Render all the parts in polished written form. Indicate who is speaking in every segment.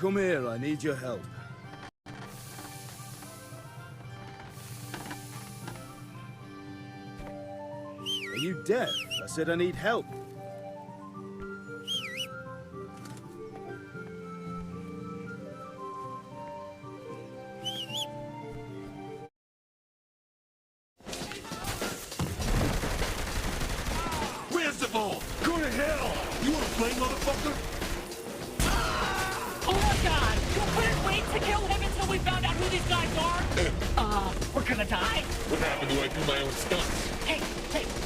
Speaker 1: Come here, I need your help. Are you deaf? I said I need help.
Speaker 2: Where's the ball? Go to hell! You wanna play, motherfucker?
Speaker 3: Oh my god! You couldn't wait to kill him until we found out who these guys are? We're gonna die?
Speaker 2: What happened to I do my own stunts?
Speaker 3: Hey,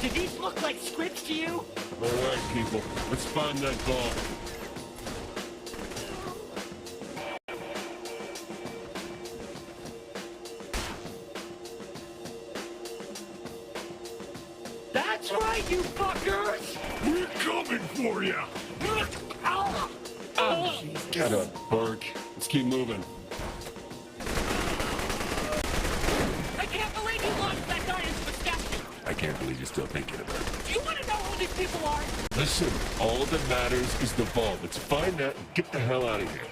Speaker 3: do these look like scripts to you?
Speaker 2: Alright, people. Let's find that ball.
Speaker 3: That's right, you fuckers!
Speaker 2: We're coming for you!
Speaker 3: Ow!
Speaker 2: Oh, get up, Burke. Let's keep moving.
Speaker 3: I can't believe you launched that guy into the statue!
Speaker 2: I can't believe you're still thinking about it.
Speaker 3: Do you want to know who these people are?
Speaker 2: Listen, all that matters is the ball. Let's find that and get the hell out of here.